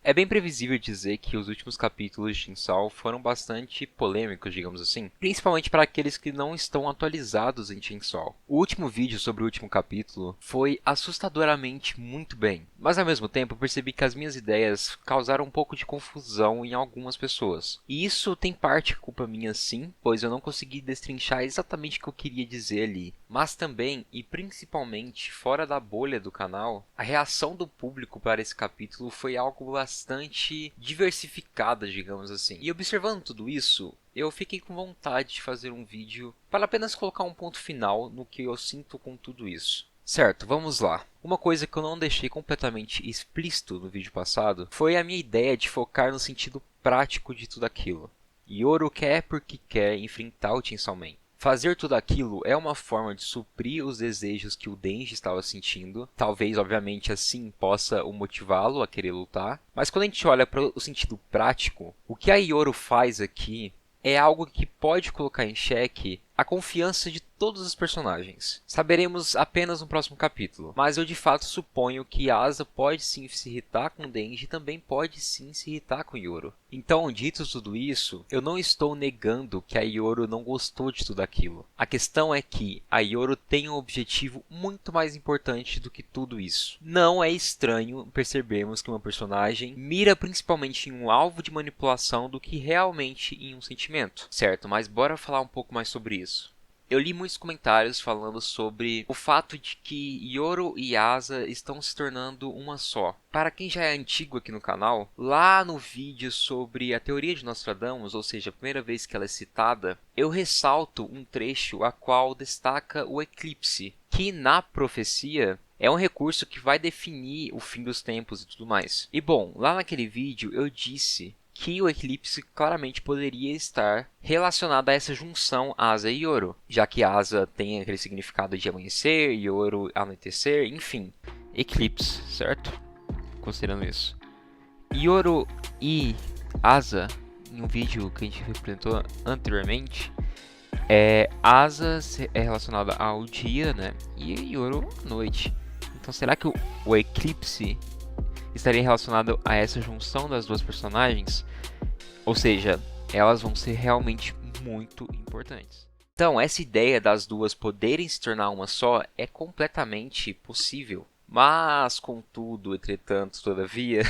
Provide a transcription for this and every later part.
É bem previsível dizer que os últimos capítulos de Chainsaw foram bastante polêmicos, digamos assim, principalmente para aqueles que não estão atualizados em Chainsaw. O último vídeo sobre o último capítulo foi assustadoramente muito bem, mas ao mesmo tempo eu percebi que as minhas ideias causaram um pouco de confusão em algumas pessoas. E isso tem parte culpa minha sim, pois eu não consegui destrinchar exatamente o que eu queria dizer ali, mas também e principalmente fora da bolha do canal, a reação do público para esse capítulo foi algo bastante diversificada, digamos assim. E observando tudo isso, eu fiquei com vontade de fazer um vídeo para apenas colocar um ponto final no que eu sinto com tudo isso. Certo, vamos lá. Uma coisa que eu não deixei completamente explícito no vídeo passado foi a minha ideia de focar no sentido prático de tudo aquilo. Yoro quer porque quer enfrentar o Chainsaw Man. Fazer tudo aquilo é uma forma de suprir os desejos que o Denji estava sentindo. Talvez, obviamente, assim possa o motivá-lo a querer lutar. Mas quando a gente olha para o sentido prático, o que a Yoro faz aqui é algo que pode colocar em xeque a confiança de todos os personagens. Saberemos apenas no próximo capítulo, mas eu de fato suponho que Asa pode sim se irritar com Denji e também pode sim se irritar com Yoro. Então, dito tudo isso, eu não estou negando que a Yoro não gostou de tudo aquilo. A questão é que a Yoro tem um objetivo muito mais importante do que tudo isso. Não é estranho percebermos que uma personagem mira principalmente em um alvo de manipulação do que realmente em um sentimento, certo? Mas bora falar um pouco mais sobre isso. Eu li muitos comentários falando sobre o fato de que Yoro e Asa estão se tornando uma só. Para quem já é antigo aqui no canal, lá no vídeo sobre a teoria de Nostradamus, ou seja, a primeira vez que ela é citada, eu ressalto um trecho a qual destaca o eclipse, que na profecia é um recurso que vai definir o fim dos tempos e tudo mais. E bom, lá naquele vídeo eu disse que o eclipse claramente poderia estar relacionado a essa junção Asa e Yoro, já que Asa tem aquele significado de amanhecer, Yoro anoitecer, enfim, eclipse, certo? Considerando isso. Yoro e Asa, em um vídeo que a gente representou anteriormente, Asa é relacionada ao dia, né? E Yoro à noite. Então será que o eclipse estaria relacionado a essa junção das duas personagens? Ou seja, elas vão ser realmente muito importantes. Então, essa ideia das duas poderem se tornar uma só é completamente possível. Mas, contudo, entretanto, todavia,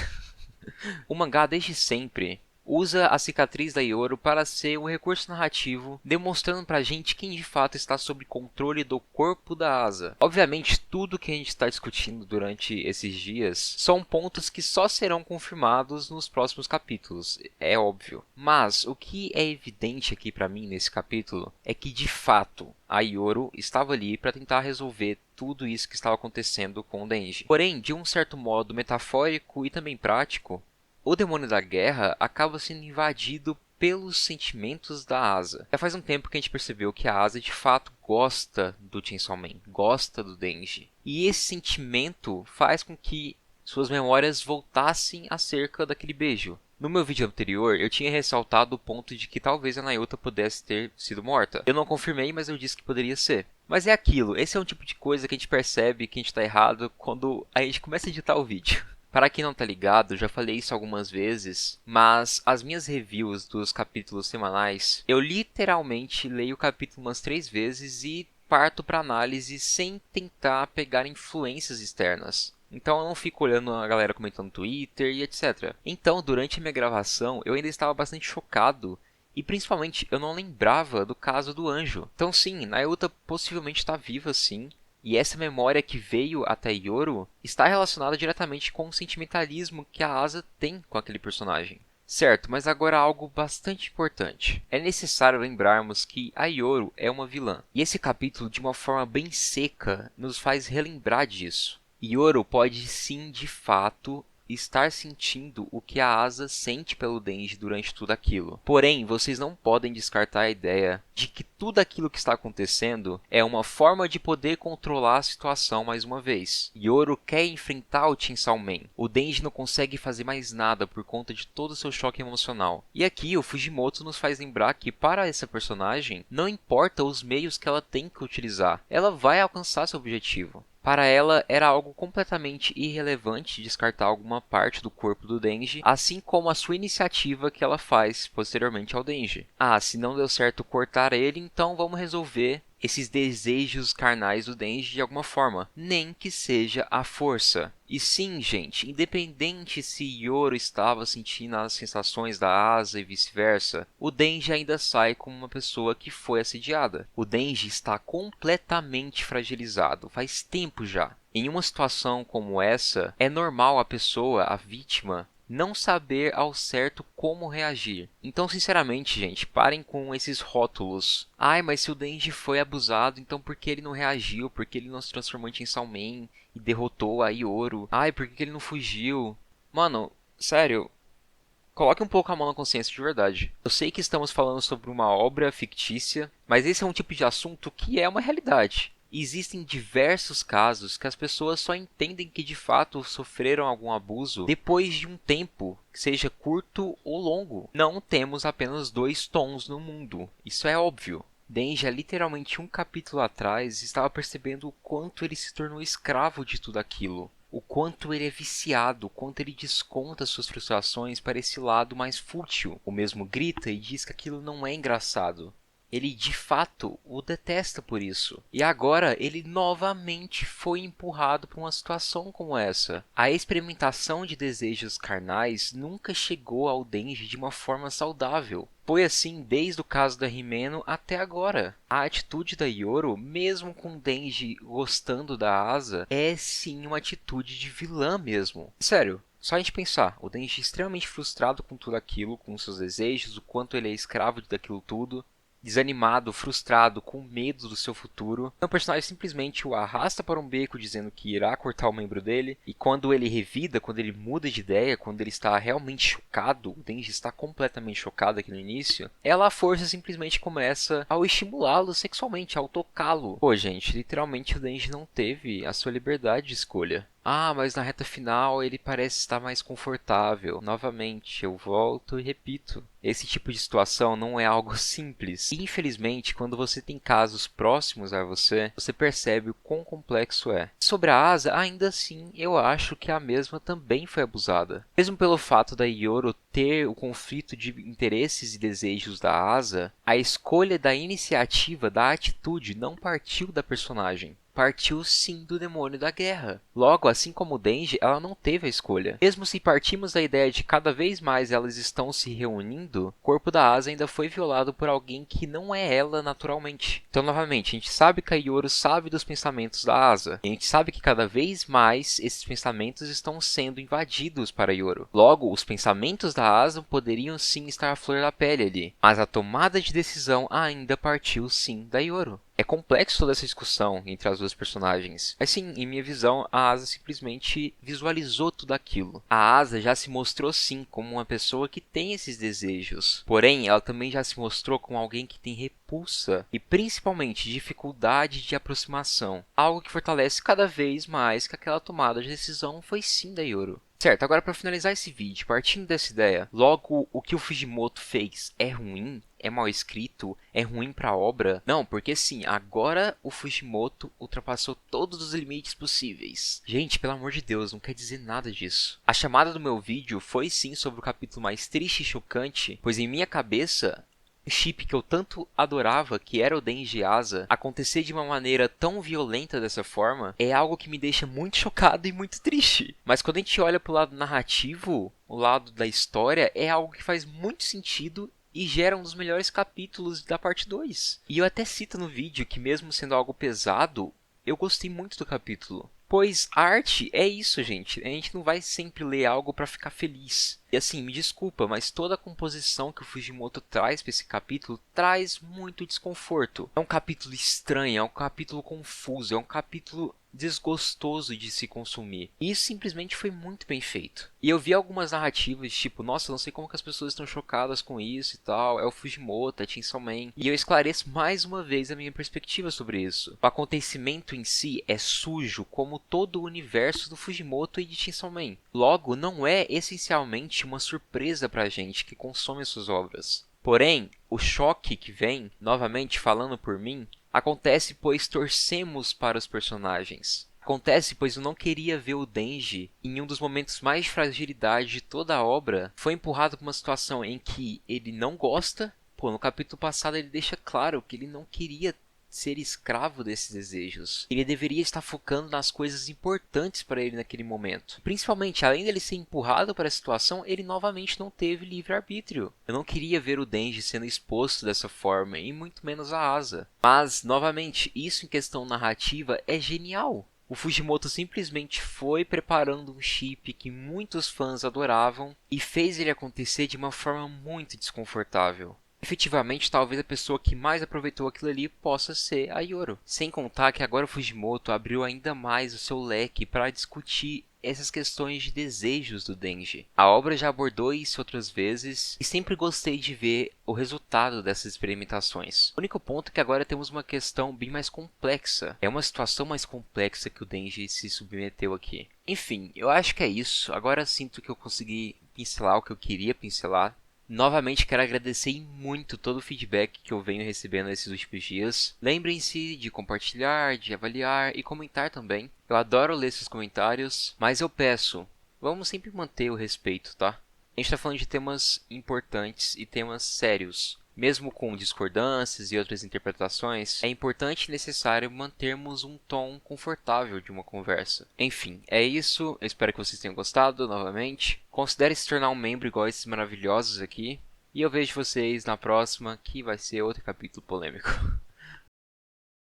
o mangá desde sempre usa a cicatriz da Yoro para ser um recurso narrativo, demonstrando pra gente quem de fato está sob controle do corpo da Asa. Obviamente, tudo que a gente está discutindo durante esses dias são pontos que só serão confirmados nos próximos capítulos, é óbvio. Mas o que é evidente aqui pra mim nesse capítulo é que de fato a Yoro estava ali para tentar resolver tudo isso que estava acontecendo com o Denji. Porém, de um certo modo metafórico e também prático, o demônio da guerra acaba sendo invadido pelos sentimentos da Asa. Já faz um tempo que a gente percebeu que a Asa de fato gosta do Chainsaw Man, gosta do Denji. E esse sentimento faz com que suas memórias voltassem acerca daquele beijo. No meu vídeo anterior, eu tinha ressaltado o ponto de que talvez a Nayuta pudesse ter sido morta. Eu não confirmei, mas eu disse que poderia ser. Mas é aquilo, esse é um tipo de coisa que a gente percebe que a gente está errado quando a gente começa a editar o vídeo. Para quem não tá ligado, já falei isso algumas vezes, mas as minhas reviews dos capítulos semanais, eu literalmente leio o capítulo umas 3 vezes e parto para análise sem tentar pegar influências externas. Então eu não fico olhando a galera comentando no Twitter e etc. Então, durante a minha gravação, eu ainda estava bastante chocado e principalmente eu não lembrava do caso do anjo. Então sim, Nayuta possivelmente está viva sim. E essa memória que veio até Yoro está relacionada diretamente com o sentimentalismo que a Asa tem com aquele personagem. Certo, mas agora algo bastante importante. É necessário lembrarmos que a Yoro é uma vilã. E esse capítulo, de uma forma bem seca, nos faz relembrar disso. Yoro pode sim, de fato, estar sentindo o que a Asa sente pelo Denji durante tudo aquilo. Porém, vocês não podem descartar a ideia de que tudo aquilo que está acontecendo é uma forma de poder controlar a situação mais uma vez. Yoro quer enfrentar o Chainsaw Man. O Denji não consegue fazer mais nada por conta de todo o seu choque emocional. E aqui o Fujimoto nos faz lembrar que para essa personagem, não importa os meios que ela tem que utilizar, ela vai alcançar seu objetivo. Para ela, era algo completamente irrelevante descartar alguma parte do corpo do Denji, assim como a sua iniciativa que ela faz posteriormente ao Denji. Ah, se não deu certo cortar ele, então vamos resolver esses desejos carnais do Denji de alguma forma, nem que seja à força. E sim, gente, independente se Yoro estava sentindo as sensações da asa e vice-versa, o Denji ainda sai como uma pessoa que foi assediada. O Denji está completamente fragilizado, faz tempo já. Em uma situação como essa, é normal a pessoa, a vítima, não saber ao certo como reagir. Então, sinceramente, gente, parem com esses rótulos. Ai, mas se o Denji foi abusado, então por que ele não reagiu? Por que ele não se transformou em Chainsaw Man e derrotou a Yoro? Ai, por que ele não fugiu? Mano, sério, coloque um pouco a mão na consciência de verdade. Eu sei que estamos falando sobre uma obra fictícia, mas esse é um tipo de assunto que é uma realidade. Existem diversos casos que as pessoas só entendem que de fato sofreram algum abuso depois de um tempo, seja curto ou longo. Não temos apenas dois tons no mundo, isso é óbvio. Denji, literalmente um capítulo atrás, estava percebendo o quanto ele se tornou escravo de tudo aquilo. O quanto ele é viciado, o quanto ele desconta suas frustrações para esse lado mais fútil. O mesmo grita e diz que aquilo não é engraçado. Ele de fato o detesta por isso. E agora ele novamente foi empurrado para uma situação como essa. A experimentação de desejos carnais nunca chegou ao Denji de uma forma saudável. Foi assim desde o caso da Himeno até agora. A atitude da Yoro, mesmo com Denji gostando da Asa, é sim uma atitude de vilã mesmo. Sério. Só a gente pensar, o Denji extremamente frustrado com tudo aquilo, com seus desejos, o quanto ele é escravo daquilo tudo, desanimado, frustrado, com medo do seu futuro. Então o personagem simplesmente o arrasta para um beco dizendo que irá cortar o membro dele. E quando ele revida, quando ele muda de ideia, quando ele está realmente chocado, o Denji está completamente chocado aqui no início, ela à força simplesmente começa ao estimulá-lo sexualmente, ao tocá-lo. Pô, gente, literalmente o Denji não teve a sua liberdade de escolha. Ah, mas na reta final ele parece estar mais confortável. Novamente, eu volto e repito. Esse tipo de situação não é algo simples. E, infelizmente, quando você tem casos próximos a você, você percebe o quão complexo é. Sobre a Asa, ainda assim, eu acho que a mesma também foi abusada. Mesmo pelo fato da Yoro ter o conflito de interesses e desejos da Asa, a escolha da iniciativa, da atitude, não partiu da personagem. Partiu sim do demônio da guerra. Logo, assim como o Denji, ela não teve a escolha. Mesmo se partimos da ideia de cada vez mais elas estão se reunindo, o corpo da Asa ainda foi violado por alguém que não é ela naturalmente. Então, novamente, a gente sabe que a Yoro sabe dos pensamentos da Asa. E a gente sabe que cada vez mais esses pensamentos estão sendo invadidos para Yoro. Logo, os pensamentos da Asa poderiam sim estar à flor da pele ali. Mas a tomada de decisão ainda partiu sim da Yoro. É complexo toda essa discussão entre as duas personagens. Mas sim, em minha visão, a Asa simplesmente visualizou tudo aquilo. A Asa já se mostrou sim como uma pessoa que tem esses desejos. Porém, ela também já se mostrou como alguém que tem repulsa e principalmente dificuldade de aproximação. Algo que fortalece cada vez mais que aquela tomada de decisão foi sim da Yoro. Certo, agora para finalizar esse vídeo, partindo dessa ideia, logo o que o Fujimoto fez é ruim? É mal escrito? É ruim para a obra? Não, porque sim, agora o Fujimoto ultrapassou todos os limites possíveis. Gente, pelo amor de Deus, não quer dizer nada disso. A chamada do meu vídeo foi sim sobre o capítulo mais triste e chocante, pois em minha cabeça o chip que eu tanto adorava, que era o Denji Asa, acontecer de uma maneira tão violenta dessa forma, é algo que me deixa muito chocado e muito triste. Mas quando a gente olha pro lado narrativo, o lado da história, é algo que faz muito sentido e gera um dos melhores capítulos da parte 2. E eu até cito no vídeo que mesmo sendo algo pesado, eu gostei muito do capítulo. Pois arte é isso, gente. A gente não vai sempre ler algo para ficar feliz. E assim, me desculpa, mas toda a composição que o Fujimoto traz para esse capítulo traz muito desconforto. É um capítulo estranho, é um capítulo confuso, é um capítulo desgostoso de se consumir. E isso simplesmente foi muito bem feito. E eu vi algumas narrativas tipo, nossa, não sei como que as pessoas estão chocadas com isso e tal, é o Fujimoto, é Chainsaw Man. E eu esclareço mais uma vez a minha perspectiva sobre isso. O acontecimento em si é sujo como todo o universo do Fujimoto e de Chainsaw Man. Logo, não é essencialmente uma surpresa pra gente que consome suas obras. Porém, o choque que vem, novamente falando por mim, acontece pois torcemos para os personagens. Acontece pois eu não queria ver o Denji em um dos momentos mais de fragilidade de toda a obra. Foi empurrado para uma situação em que ele não gosta. Pô, no capítulo passado ele deixa claro que ele não queria ser escravo desses desejos. Ele deveria estar focando nas coisas importantes para ele naquele momento. Principalmente, além dele ser empurrado para a situação, ele novamente não teve livre-arbítrio. Eu não queria ver o Denji sendo exposto dessa forma, e muito menos a Asa. Mas, novamente, isso em questão narrativa é genial. O Fujimoto simplesmente foi preparando um chip que muitos fãs adoravam e fez ele acontecer de uma forma muito desconfortável. Efetivamente, talvez a pessoa que mais aproveitou aquilo ali possa ser a Yoro. Sem contar que agora o Fujimoto abriu ainda mais o seu leque para discutir essas questões de desejos do Denji. A obra já abordou isso outras vezes e sempre gostei de ver o resultado dessas experimentações. O único ponto é que agora temos uma questão bem mais complexa. É uma situação mais complexa que o Denji se submeteu aqui. Enfim, eu acho que é isso. Agora sinto que eu consegui pincelar o que eu queria pincelar. Novamente quero agradecer muito todo o feedback que eu venho recebendo nesses últimos dias. Lembrem-se de compartilhar, de avaliar e comentar também. Eu adoro ler esses comentários, mas eu peço, vamos sempre manter o respeito, tá? A gente está falando de temas importantes e temas sérios. Mesmo com discordâncias e outras interpretações, é importante e necessário mantermos um tom confortável de uma conversa. Enfim, é isso. Eu espero que vocês tenham gostado novamente. Considere se tornar um membro igual a esses maravilhosos aqui. E eu vejo vocês na próxima, que vai ser outro capítulo polêmico.